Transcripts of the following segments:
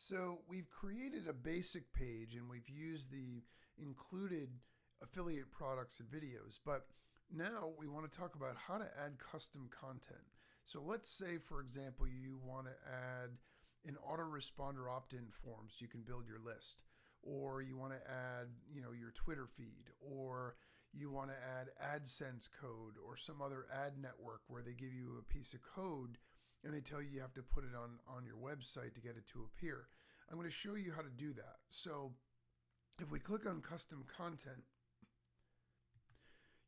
So we've created a basic page and we've used the included affiliate products and videos, but now we want to talk about how to add custom content. So let's say, for example, you want to add an autoresponder opt-in form so you can build your list, or you want to add, your Twitter feed, or you want to add AdSense code or some other ad network where they give you a piece of code and they tell you have to put it on your website to get it to appear. I'm going to show you how to do that. So if we click on custom content,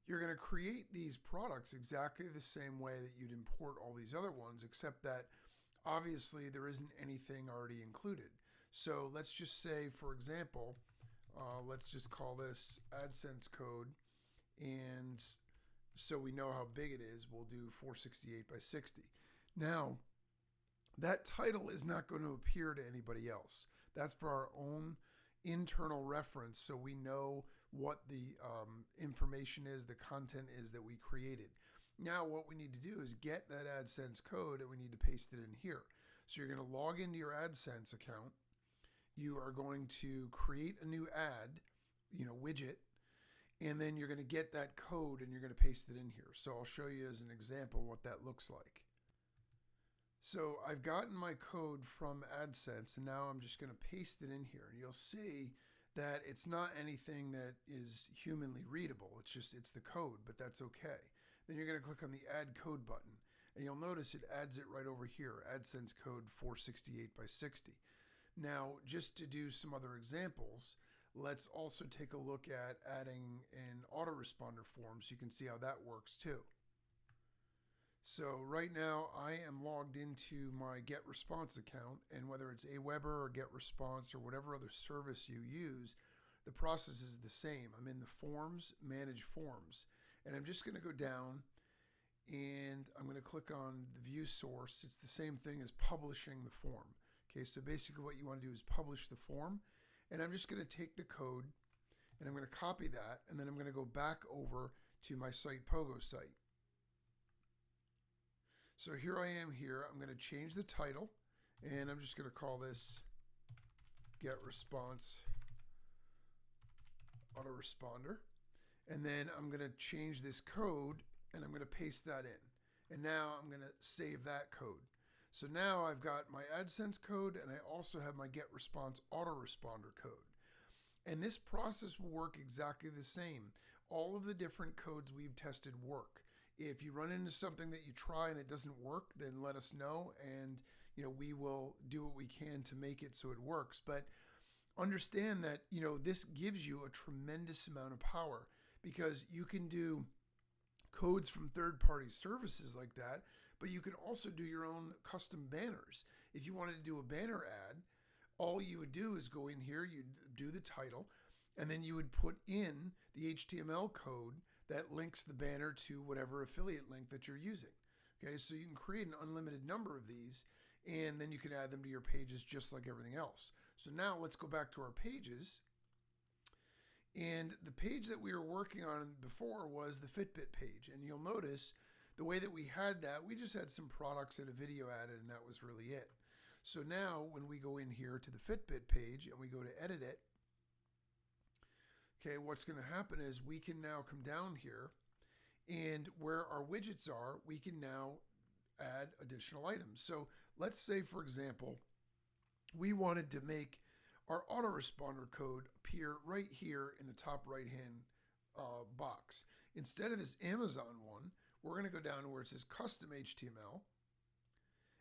you're going to create these products exactly the same way that you'd import all these other ones, except that obviously there isn't anything already included. So let's just say, for example, let's just call this AdSense code, and so we know how big it is, we'll do 468 by 60. Now, that title is not going to appear to anybody else. That's for our own internal reference, so we know what the information is, the content is that we created. Now what we need to do is get that AdSense code and we need to paste it in here. So you're going to log into your AdSense account. You are going to create a new ad, widget, and then you're going to get that code and you're going to paste it in here. So I'll show you as an example what that looks like. So I've gotten my code from AdSense and now I'm just going to paste it in here, and you'll see that it's not anything that is humanly readable. It's the code, but that's okay. Then you're going to click on the add code button and you'll notice it adds it right over here, AdSense code 468 by 60. Now, just to do some other examples, let's also take a look at adding an autoresponder form so you can see how that works too. So right now I am logged into my GetResponse account, and whether it's Aweber or GetResponse or whatever other service you use, the process is the same. I'm in the forms, manage forms, and I'm just going to go down and I'm going to click on the view source. It's the same thing as publishing the form. Okay, so basically what you want to do is publish the form, and I'm just going to take the code and I'm going to copy that, and then I'm going to go back over to my SitePogo site. So here I am here. I'm going to change the title, and I'm just going to call this GetResponse Autoresponder. And then I'm going to change this code, and I'm going to paste that in. And now I'm going to save that code. So now I've got my AdSense code, and I also have my GetResponse Autoresponder code. And this process will work exactly the same. All of the different codes we've tested work. If you run into something that you try and it doesn't work, then let us know, and we will do what we can to make it so it works. But understand that this gives you a tremendous amount of power, because you can do codes from third-party services like that, but you can also do your own custom banners. If you wanted to do a banner ad, all you would do is go in here, you'd do the title, and then you would put in the HTML code that links the banner to whatever affiliate link that you're using. Okay, so you can create an unlimited number of these, and then you can add them to your pages just like everything else. So now let's go back to our pages. And the page that we were working on before was the Fitbit page. And you'll notice the way that we had that, we just had some products and a video added, and that was really it. So now when we go in here to the Fitbit page and we go to edit it, okay, what's going to happen is we can now come down here, and where our widgets are, we can now add additional items. So let's say, for example, we wanted to make our autoresponder code appear right here in the top right-hand box. Instead of this Amazon one, we're going to go down to where it says Custom HTML,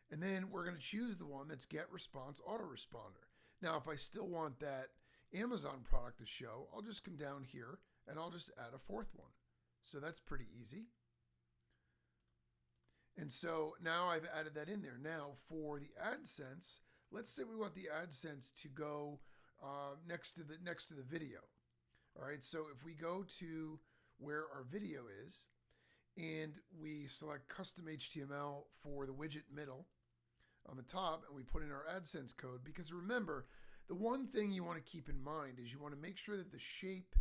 and then we're going to choose the one that's GetResponse Autoresponder. Now, if I still want that Amazon product to show, I'll just come down here and I'll just add a fourth one. So that's pretty easy. And so now I've added that in there. Now for the AdSense, let's say we want the AdSense to go next to the video. All right, so if we go to where our video is and we select custom HTML for the widget middle on the top, and we put in our AdSense code, because remember, the one thing you want to keep in mind is you want to make sure that the shape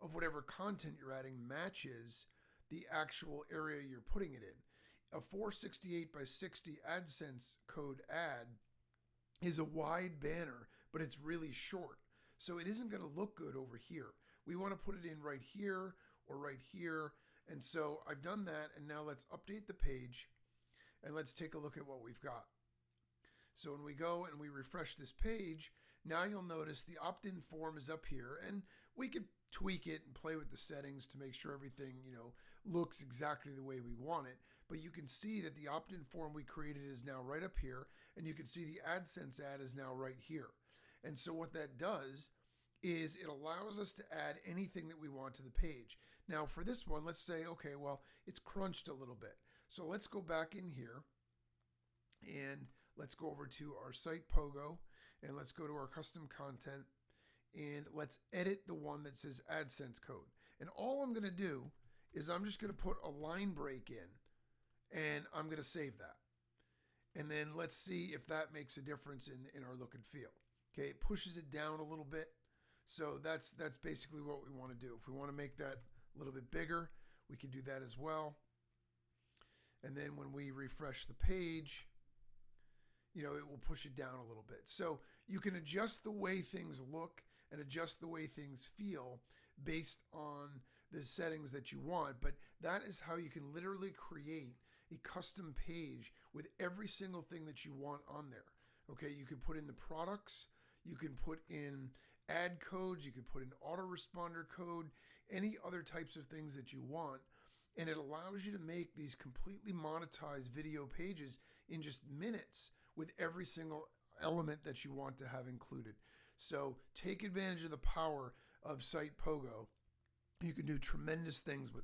of whatever content you're adding matches the actual area you're putting it in. A 468 by 60 AdSense code ad is a wide banner, but it's really short. So it isn't going to look good over here. We want to put it in right here or right here. And so I've done that. And now let's update the page and let's take a look at what we've got. So when we go and we refresh this page, now you'll notice the opt-in form is up here, and we could tweak it and play with the settings to make sure everything, looks exactly the way we want it. But you can see that the opt-in form we created is now right up here, and you can see the AdSense ad is now right here. And so what that does is it allows us to add anything that we want to the page. Now for this one, let's say, okay, well, it's crunched a little bit. So let's go back in here and let's go over to our SitePogo and let's go to our custom content and let's edit the one that says AdSense code. And all I'm going to do is I'm just going to put a line break in and I'm going to save that. And then let's see if that makes a difference in our look and feel. Okay, it pushes it down a little bit. So that's basically what we want to do. If we want to make that a little bit bigger, we can do that as well. And then when we refresh the page, it will push it down a little bit. So you can adjust the way things look and adjust the way things feel based on the settings that you want. But that is how you can literally create a custom page with every single thing that you want on there. Okay, you can put in the products, you can put in ad codes, you can put in autoresponder code, any other types of things that you want. And it allows you to make these completely monetized video pages in just minutes with every single element that you want to have included. So take advantage of the power of SitePogo. You can do tremendous things with it.